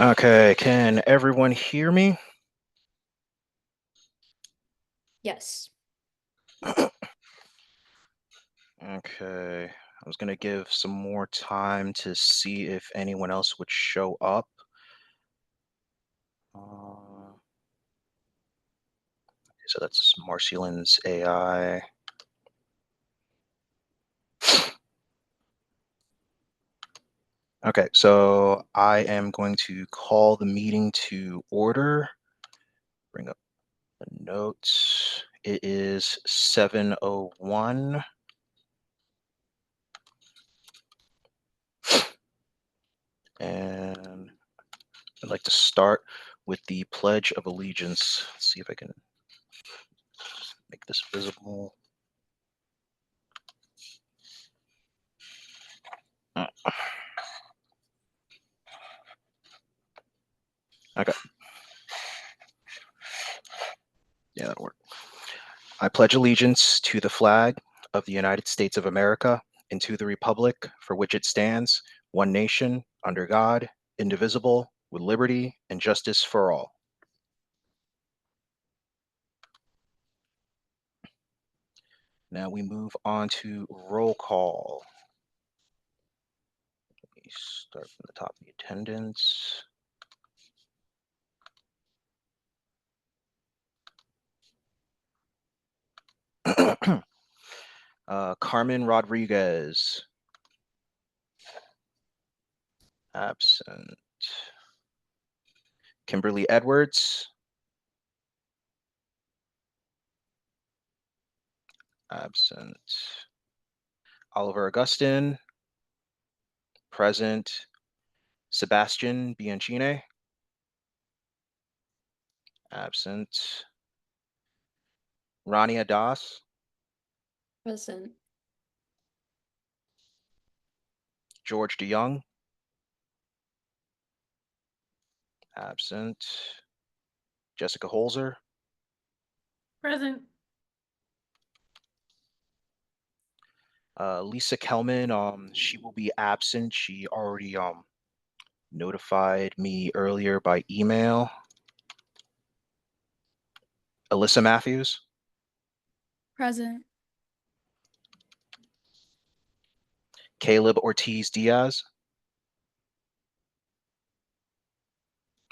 Okay, can everyone hear me? Yes. Okay, I was gonna give some more time to see if anyone else would show up. So that's Marcelin's AI. Okay, so I am going to call the meeting to order. Bring up the notes. It is 7:01. And I'd like to start with the Pledge of Allegiance. Let's see if I can make this visible. Okay. Yeah, that'll work. I pledge allegiance to the flag of the United States of America and to the republic for which it stands, one nation, under God, indivisible, with liberty and justice for all. Now we move on to roll call. Let me start from the top of the attendance. Carmen Rodriguez, absent. Kimberly Edwards, absent. Oliver Augustin, present. Sebastian Bianchine, absent. Rania Das, Present. George DeYoung, absent. Jessica Holzer, Present. Lisa Kelman, she will be absent. She already notified me earlier by email. Alyssa Matthews, Present. Caleb Ortiz Diaz,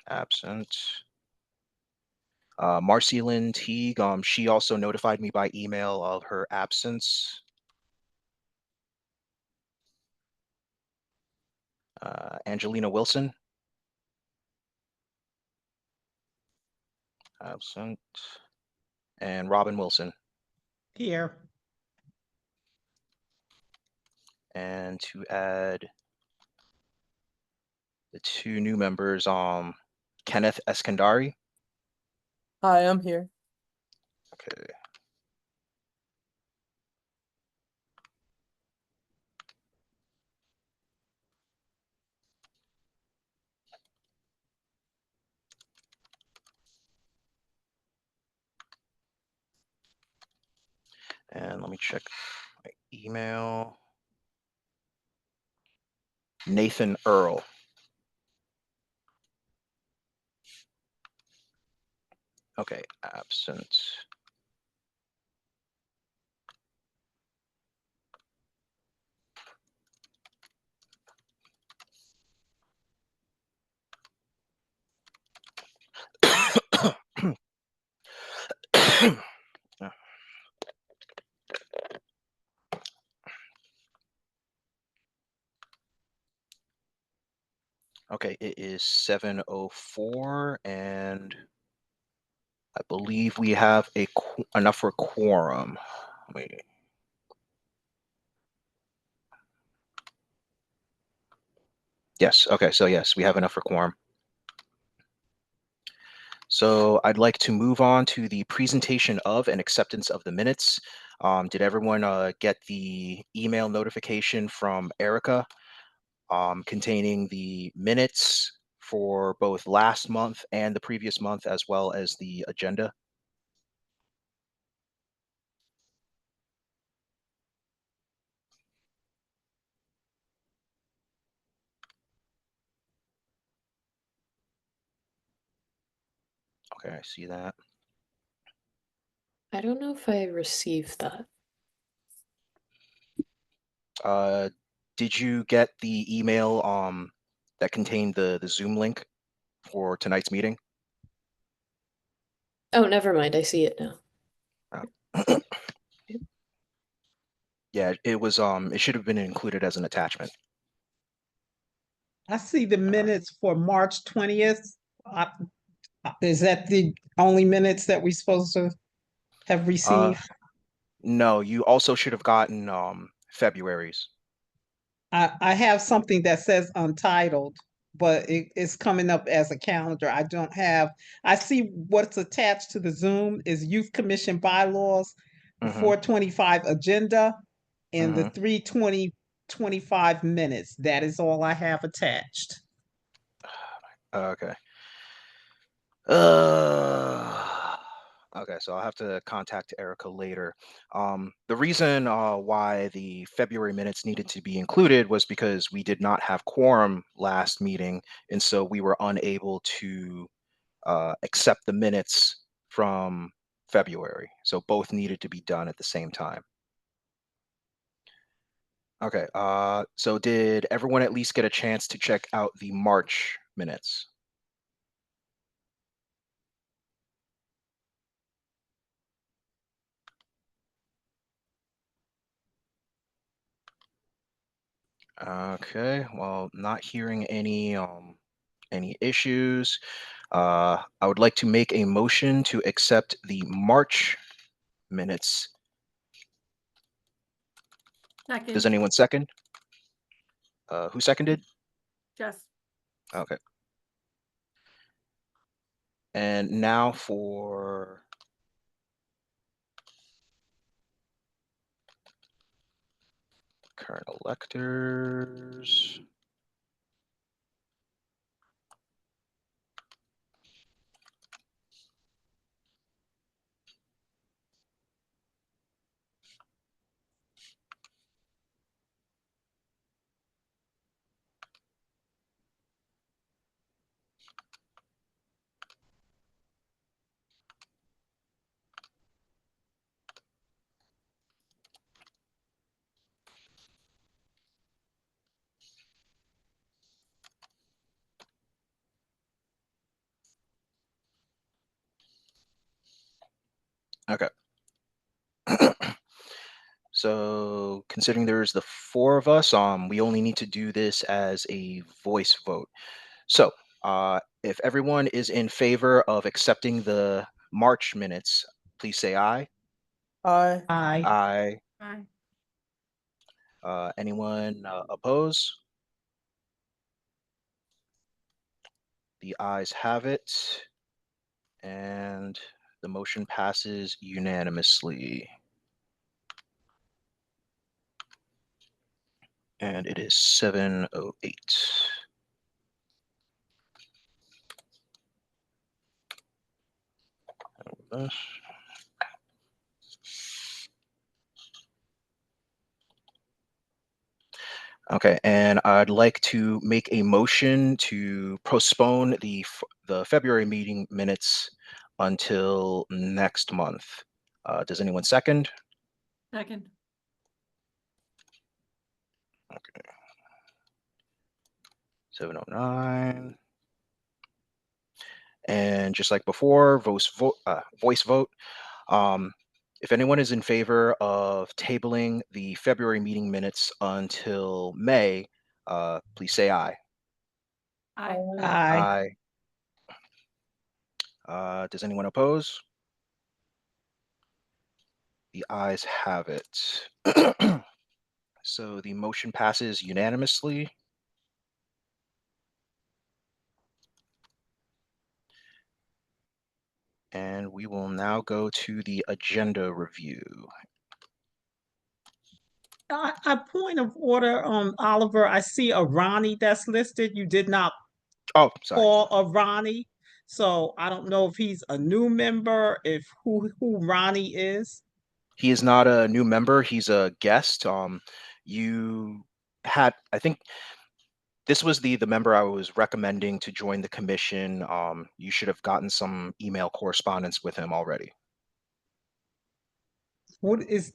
absent. Marcy Lynn Teague, she also notified me by email of her absence. Angelina Wilson, absent. And Robin Wilson. Here. And to add the two new members, Kenneth Eskandari. Hi, I'm here. Okay. And let me check my email. Nathan Earl. Okay, absent. Okay, it is 7:04, and I believe we have enough for quorum. Wait. Yes, okay, so yes, we have enough for quorum. So I'd like to move on to the presentation of and acceptance of the minutes. Did everyone get the email notification from Erica containing the minutes for both last month and the previous month, as well as the agenda? Okay, I see that. I don't know if I received that. Did you get the email that contained the Zoom link for tonight's meeting? Oh, never mind. I see it now. Yeah, it was it should have been included as an attachment. I see the minutes for March 20th. Is that the only minutes that we're supposed to have received? No, you also should have gotten February's. I have something that says untitled, but it's coming up as a calendar. I see what's attached to the Zoom is Youth Commission bylaws, the Mhm. 425 agenda, and the Mhm. 3/20/25 minutes. That is all I have attached. Okay. Okay, so I'll have to contact Erica later. The reason why the February minutes needed to be included was because we did not have quorum last meeting, and so we were unable to accept the minutes from February. So both needed to be done at the same time. Okay, so did everyone at least get a chance to check out the March minutes? Okay, well, not hearing any issues. I would like to make a motion to accept the March minutes. Second. Does anyone second? Who seconded? Jess. Okay. And now for current electors. Okay. So considering there's the four of us, we only need to do this as a voice vote. So if everyone is in favor of accepting the March minutes, please say aye. Aye. Aye. Aye. Anyone oppose? The ayes have it, and the motion passes unanimously. And it is 7:08. Okay, and I'd like to make a motion to postpone the February meeting minutes until next month. Does anyone second? Second. Okay. 7:09. And just like before, voice vote. If anyone is in favor of tabling the February meeting minutes until May, please say aye. Aye. Aye. Does anyone oppose? The ayes have it. So the motion passes unanimously. And we will now go to the agenda review. A point of order, Oliver, I see a Ronnie that's listed. You did not Oh, sorry. call a Ronnie. So I don't know if he's a new member, if who Ronnie is. He is not a new member. He's a guest. You had, I think This was the member I was recommending to join the commission. You should have gotten some email correspondence with him already.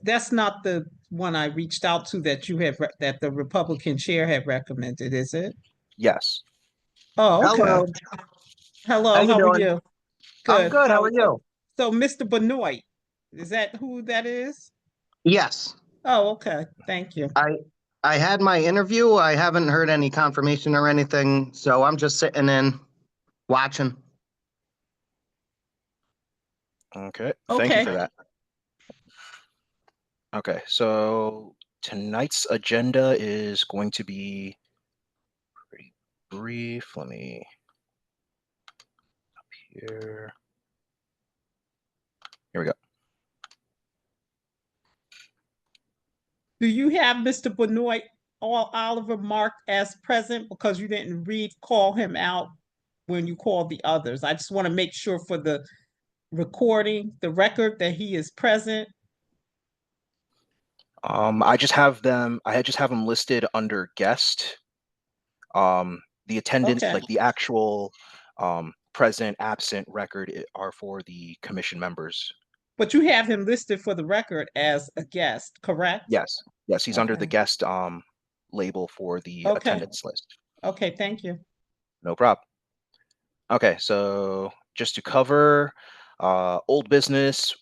That's not the one I reached out to that that the Republican chair had recommended, is it? Yes. Oh, okay. Hello, Hello, how you how are doing? you? I'm good. How are you? So Mr. Benoit, is that who that is? Yes, Oh, okay. Thank you. I had my interview. I haven't heard any confirmation or anything, so I'm just sitting in, watching. Okay. Thank you Okay. for that. Okay, so tonight's agenda is going to be pretty brief. Let me up here. Here we go. Do you have Mr. Benoit or Oliver marked as present because you didn't call him out when you called the others? I just want to make sure for the recording, the record, that he is present. I just have them listed under guest. The attendance, Okay. like the actual present, absent record are for the commission members. But you have him listed for the record as a guest, correct? Yes. Yes, he's under the Okay. guest label for the Okay. attendance list. Okay, thank you. No problem. Okay, so just to cover old business,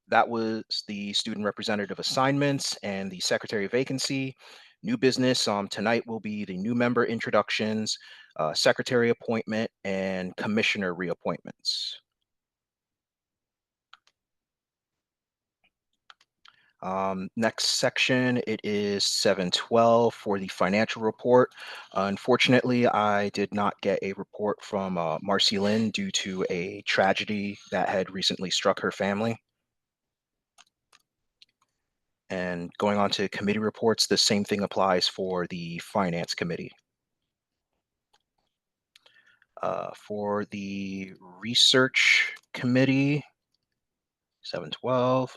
that was the student representative assignments and the secretary vacancy. New business tonight will be the new member introductions, secretary appointment, and commissioner reappointments. Next section, it is 712 for the financial report. Unfortunately, I did not get a report from Marcy Lynn due to a tragedy that had recently struck her family. And going on to committee reports, the same thing applies for the finance committee. For the research committee, 712.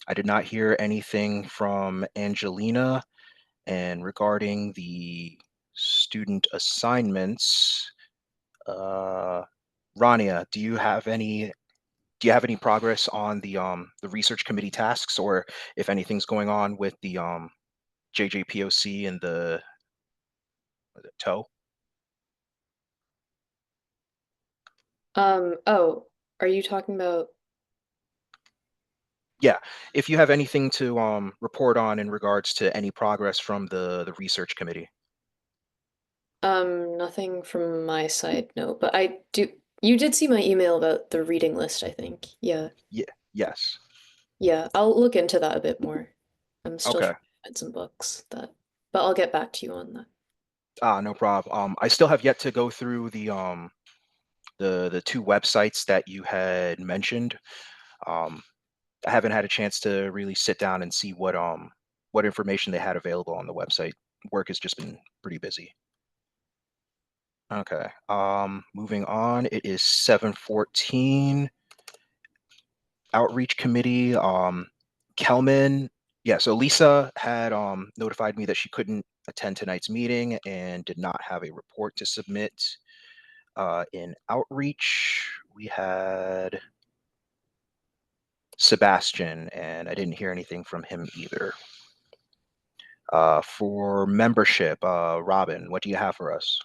I did not hear anything from Angelina. And regarding the student assignments, Rania, do you have any progress on the research committee tasks, or if anything's going on with the JJPOC and the TOE? Oh, are you talking about? Yeah, if you have anything to report on in regards to any progress from the research committee. Nothing from my side, no. But you did see my email about the reading list, I think. Yeah. Yes. Yeah, I'll look into that a bit more. I'm still Okay. trying to find some books but I'll get back to you on that. No problem. I still have yet to go through the two websites that you had mentioned. I haven't had a chance to really sit down and see what information they had available on the website. Work has just been pretty busy. Okay. Moving on, it is 714. Outreach committee. Kelman. Yeah, so Lisa had notified me that she couldn't attend tonight's meeting and did not have a report to submit. In outreach, we had Sebastian, and I didn't hear anything from him either. For membership, Robin, what do you have for us?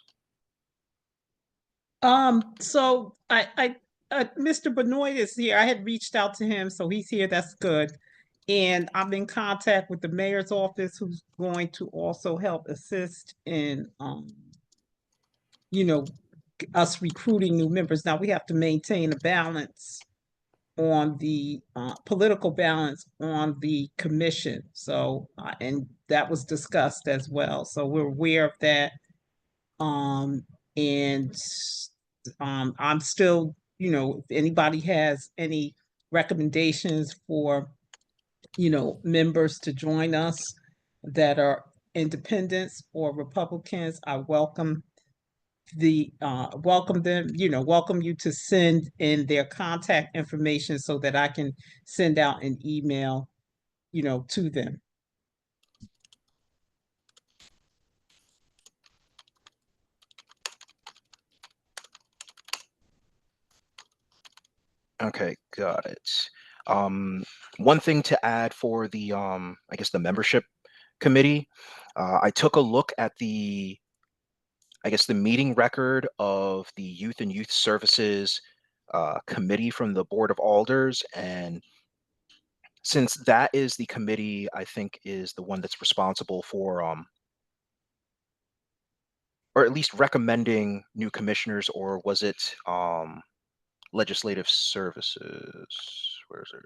So Mr. Benoit is here. I had reached out to him, so he's here. That's good. And I'm in contact with the mayor's office, who's going to also help assist in, us recruiting new members. Now we have to maintain a balance on the political balance on the commission. So, and that was discussed as well. So we're aware of that. And I'm still, if anybody has any recommendations for, members to join us that are independents or Republicans, I welcome them, welcome you to send in their contact information so that I can send out an email, to them. Okay, got it. One thing to add for the I guess the membership committee, I took a look at the I guess the meeting record of the Youth and Youth Services committee from the Board of Alders, and since that is the committee, I think is the one that's responsible for or at least recommending new commissioners, or was it legislative services? Where is it?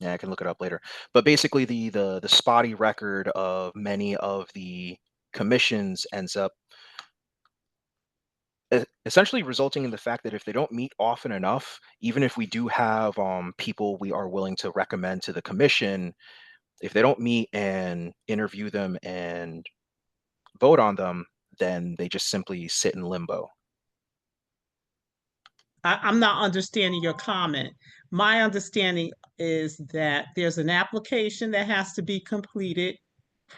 Yeah, I can look it up later. But basically, the spotty record of many of the commissions ends up essentially resulting in the fact that if they don't meet often enough, even if we do have people we are willing to recommend to the commission, if they don't meet and interview them and vote on them, then they just simply sit in limbo. I'm not understanding your comment. My understanding is that there's an application that has to be completed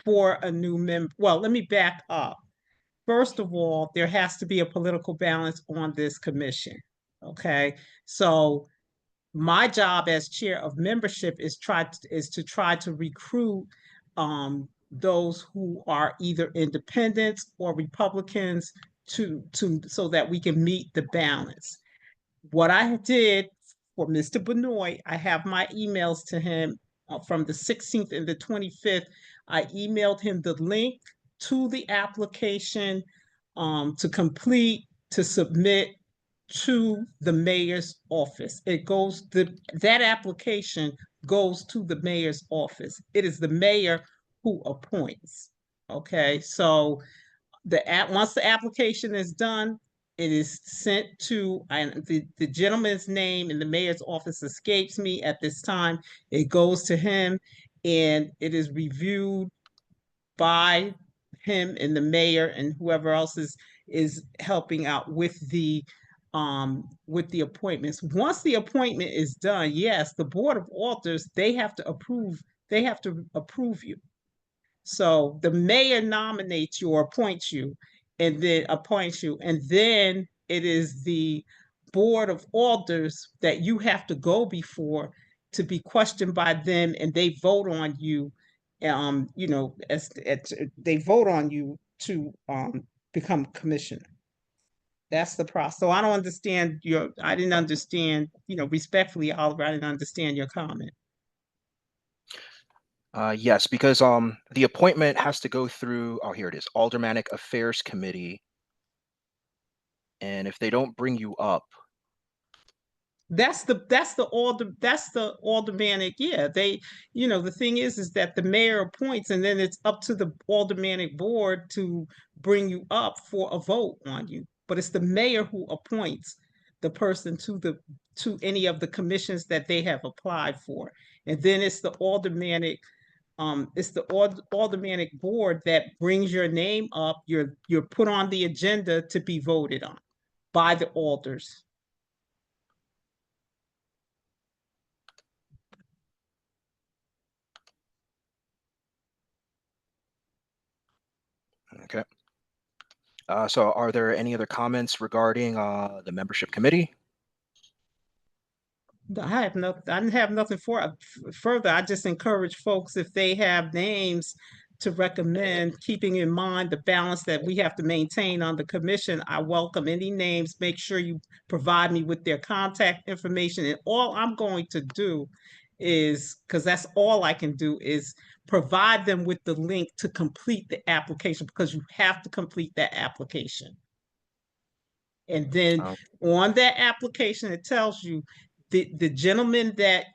for a new member. Well, let me back up. First of all, there has to be a political balance on this commission. Okay, so my job as chair of membership is to try to recruit those who are either independents or Republicans to so that we can meet the balance. What I did for Mr. Benoit, I have my emails to him from the 16th and the 25th. I emailed him the link to the application to complete, to submit to the mayor's office. That application goes to the mayor's office. It is the mayor who appoints. Okay, so once the application is done, it is sent to, and the gentleman's name in the mayor's office escapes me at this time. It goes to him and it is reviewed by him and the mayor and whoever else is helping out with the appointments. Once the appointment is done, yes, the Board of Alders, they have to approve you. So the mayor nominates you or appoints you, and then it is the Board of Alders that you have to go before to be questioned by them, and they vote on you. As they vote on you to become commissioner. That's the process. So I didn't understand, respectfully, Oliver, I didn't understand your comment. Yes, because the appointment has to go through, oh, here it is, Aldermanic Affairs Committee. And if they don't bring you up, That's the aldermanic. Yeah, the thing is that the mayor appoints, and then it's up to the aldermanic board to bring you up for a vote on you. But it's the mayor who appoints the person to any of the commissions that they have applied for, and then it's the aldermanic. It's the aldermanic board that brings your name up. You're put on the agenda to be voted on by the alders. okay. So are there any other comments regarding the membership committee? I have nothing further. I just encourage folks, if they have names to recommend, keeping in mind the balance that we have to maintain on the commission. I welcome any names. Make sure you provide me with their contact information. And all I'm going to do is, because that's all I can do, is provide them with the link to complete the application, because you have to complete that application. And then on that application, it tells you the gentleman that,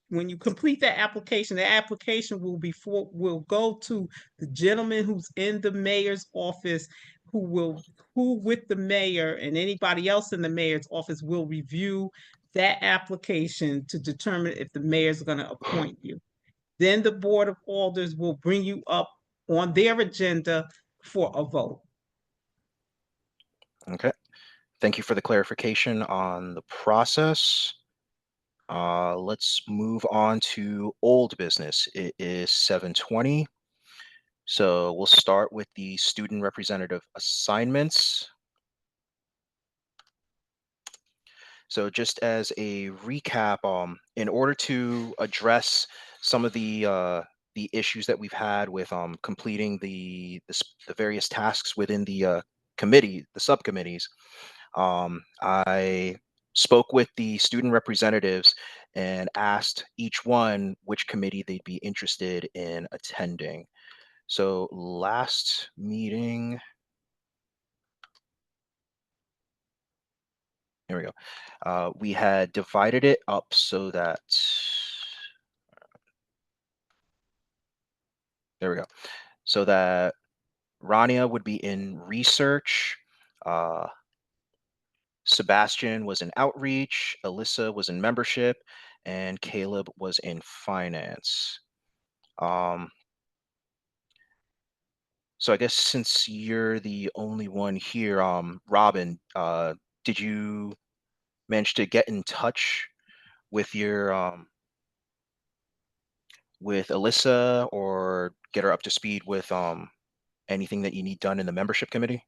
when you complete that application, the application will go to the gentleman who's in the mayor's office, who with the mayor and anybody else in the mayor's office will review that application to determine if the mayor's going to appoint you. Then the Board of Alders will bring you up on their agenda for a vote. Okay. Thank you for the clarification on the process. Let's move on to old business. It is 7:20. So we'll start with the student representative assignments. So just as a recap, in order to address some of the issues that we've had with completing the various tasks within the committee, the subcommittees, I spoke with the student representatives and asked each one which committee they'd be interested in attending. So last meeting, here we go. We had divided it up so that, there we go, so that Rania would be in research, uh, Sebastian was in outreach, Alyssa was in membership, and Caleb was in finance. Um, so I guess since you're the only one here, Robin, did you manage to get in touch with your with Alyssa or get her up to speed with anything that you need done in the membership committee?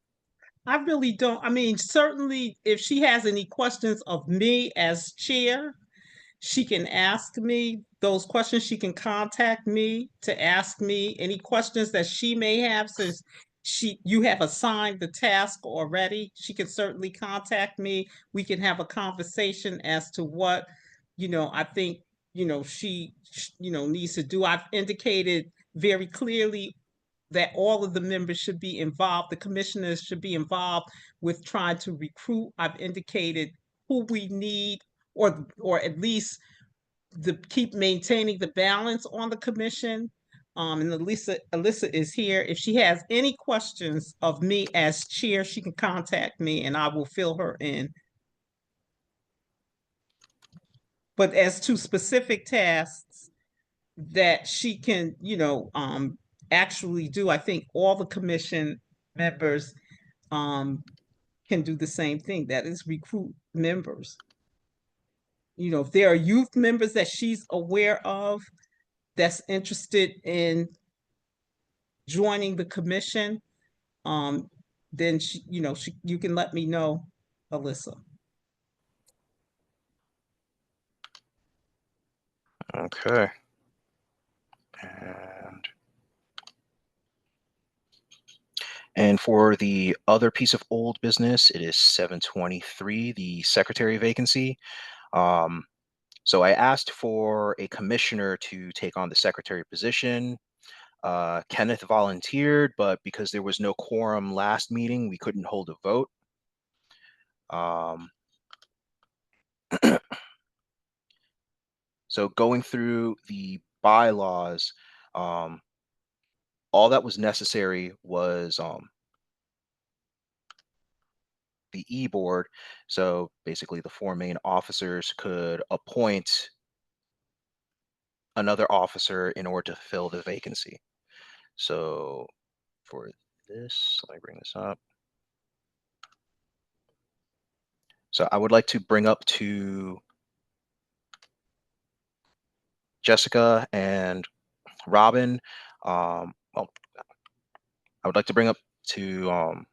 I really don't, I mean, certainly if she has any questions of me as chair, she can ask me those questions. She can contact me to ask me any questions that she may have since you have assigned the task already. She can certainly contact me. We can have a conversation as to what, I think, needs to do. I've indicated very clearly that all of the members should be involved, the commissioners should be involved with trying to recruit. I've indicated who we need, or at least keep maintaining the balance on the commission. And Alyssa is here. If she has any questions of me as chair, she can contact me and I will fill her in. But as to specific tasks that she can, actually do, I think all the commission members can do the same thing. That is recruit members. If there are youth members that she's aware of that's interested in joining the commission, then you can let me know, Alyssa. Okay. And for the other piece of old business, it is 723, the secretary vacancy. So I asked for a commissioner to take on the secretary position. Kenneth volunteered, but because there was no quorum last meeting, we couldn't hold a vote. So going through the bylaws, all that was necessary was the e-board. So basically the four main officers could appoint another officer in order to fill the vacancy. So for this, let me bring this up. So I would like to bring up to Jessica and Robin. Well, I would like to bring up to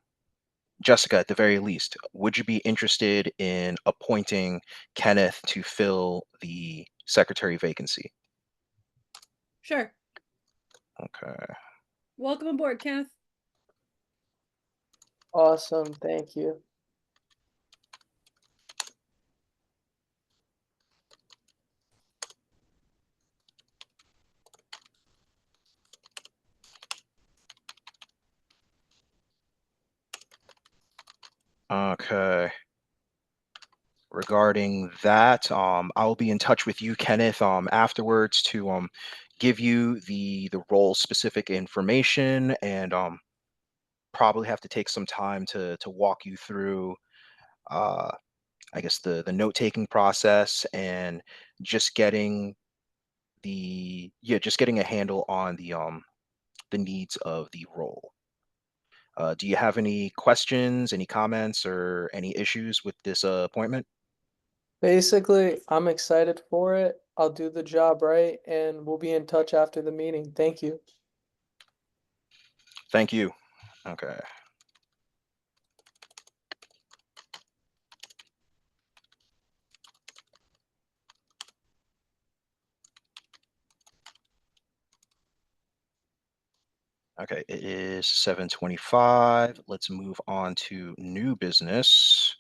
Jessica at the very least. Would you be interested in appointing Kenneth to fill the secretary vacancy? Sure. Okay. Welcome aboard, Kenneth. Awesome, thank you. Okay. Regarding that, I'll be in touch with you, Kenneth, afterwards to give you the role specific information and probably have to take some time to walk you through I guess the note taking process and just getting just getting a handle on the needs of the role. Do you have any questions, any comments, or any issues with this appointment? Basically, I'm excited for it. I'll do the job right, and we'll be in touch after the meeting. Thank you. Thank you. Okay. Okay, it is 7:25. Let's move on to new business.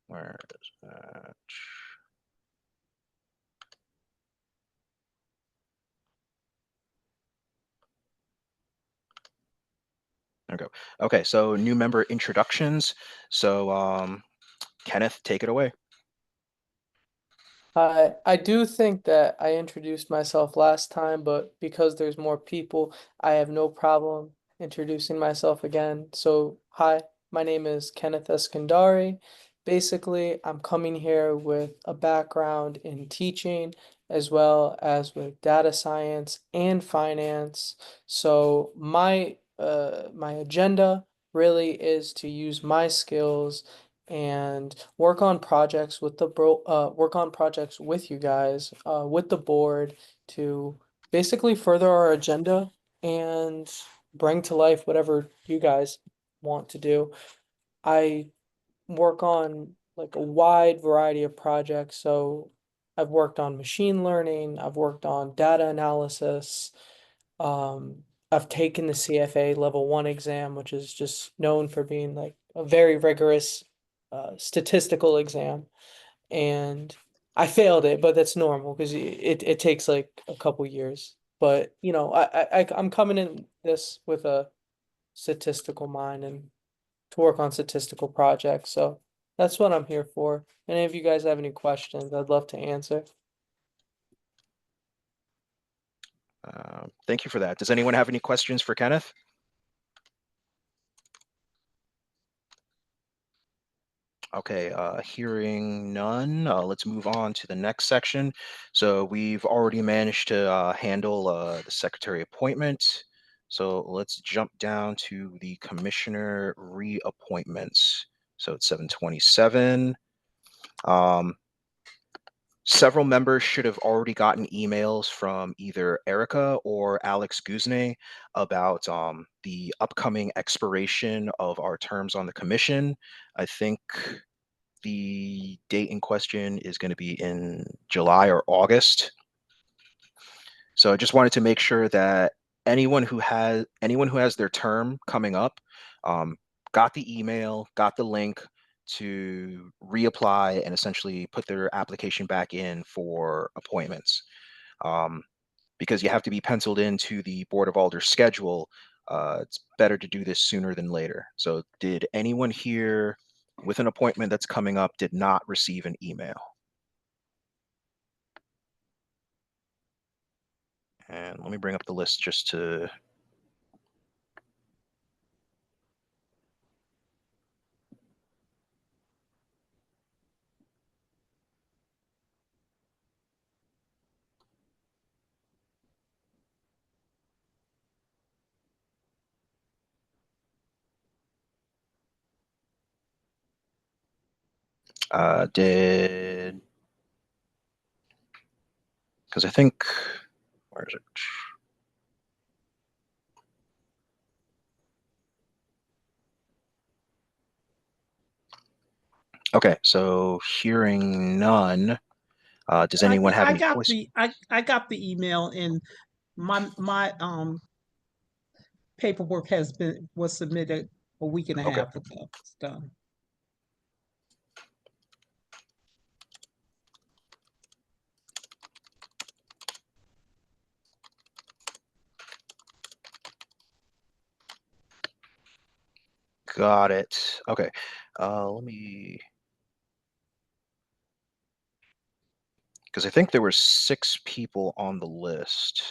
Where is that? Okay. Okay, so new member introductions. So Kenneth, take it away. I do think that I introduced myself last time, but because there's more people, I have no problem introducing myself again. So, hi, my name is Kenneth Eskandari. Basically, I'm coming here with a background in teaching as well as with data science and finance. So, my agenda really is to use my skills and work on projects with you guys, with the board to basically further our agenda and bring to life whatever you guys want to do. I work on like a wide variety of projects. So I've worked on machine learning, I've worked on data analysis, I've taken the CFA level 1 exam, which is just known for being like a very rigorous statistical exam. And I failed it, but that's normal because it takes like a couple years. But you know, I'm coming in this with a statistical mind and to work on statistical projects. So that's what I'm here for. Any of you guys have any questions, I'd love to answer. Thank you for that. Does anyone have any questions for Kenneth? Okay, hearing none, let's move on to the next section. So we've already managed to handle the secretary appointment. So let's jump down to the commissioner reappointments. So it's 7:27. Several members should have already gotten emails from either Erica or Alex Guzne about the upcoming expiration of our terms on the commission. I think the date in question is going to be in July or August. So I just wanted to make sure that anyone who has their term coming up got the email, got the link to reapply and essentially put their application back in for appointments. Because you have to be penciled into the Board of Alders schedule, it's better to do this sooner than later. So did anyone here with an appointment that's coming up did not receive an email? And let me bring up the list just to did, because I think, where is it? Okay, so hearing none, does anyone have any questions? I got the email, and my paperwork was submitted a week and a Okay, half ago. It's done. got it. Okay, let me, because I think there were 6 people on the list.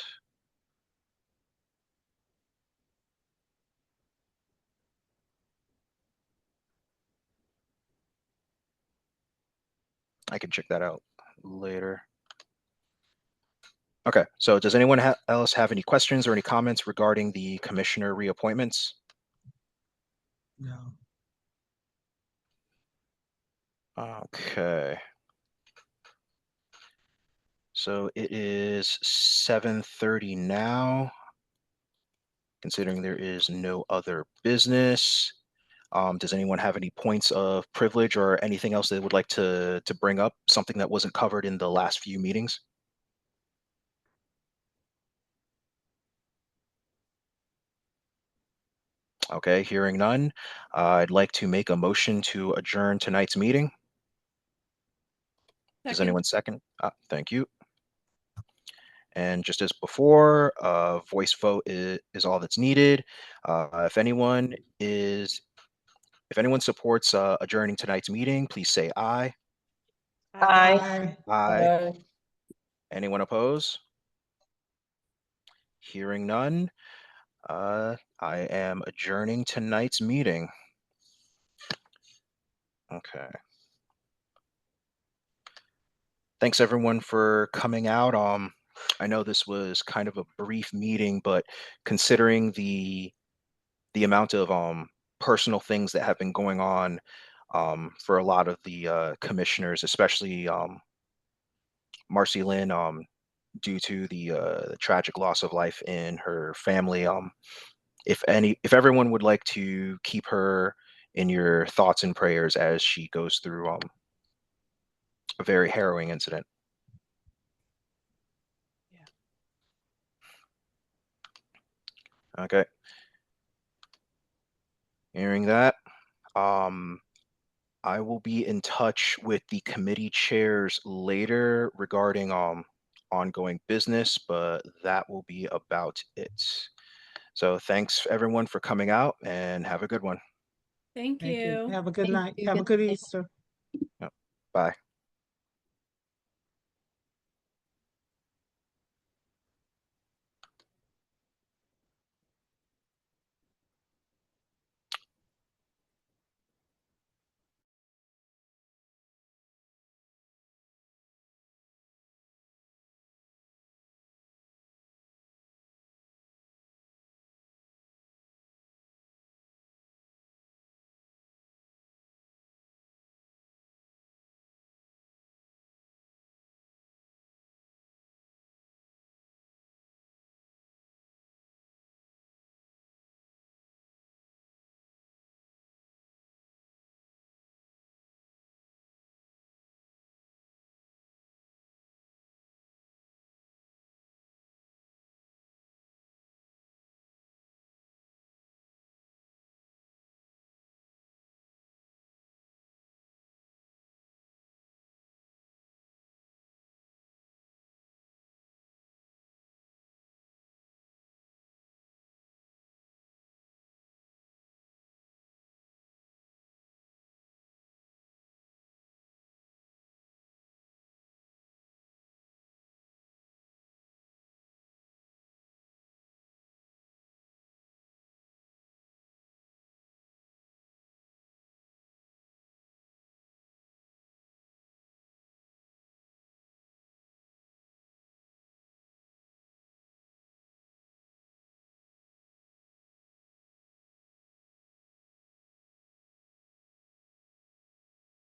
I can check that out later. Okay, so does anyone else have any questions or any comments regarding the commissioner reappointments? No. Okay. So it is 7:30 now. Considering there is no other business, Does anyone have any points of privilege or anything else they would like to bring up? Something that wasn't covered in the last few meetings? Okay, hearing none, I'd like to make a motion to adjourn tonight's meeting. Does Second. anyone second? Thank you. And just as before, voice vote is all that's needed. If anyone supports adjourning tonight's meeting, please say aye. Aye. Aye. Anyone oppose? Hearing none, I am adjourning tonight's meeting. Okay. Thanks everyone for coming out. I know this was kind of a brief meeting, but considering the amount of personal things that have been going on for a lot of the commissioners, especially Marcy Lynn, due to the tragic loss of life in her family. If everyone would like to keep her in your thoughts and prayers as she goes through a very harrowing incident. Okay. Hearing that, I will be in touch with the committee chairs later regarding ongoing business, but that will be about it. So thanks everyone for coming out and have a good one. Thank Thank you. you. Have a good Thank night. you. Have a Good good night. Easter. Bye.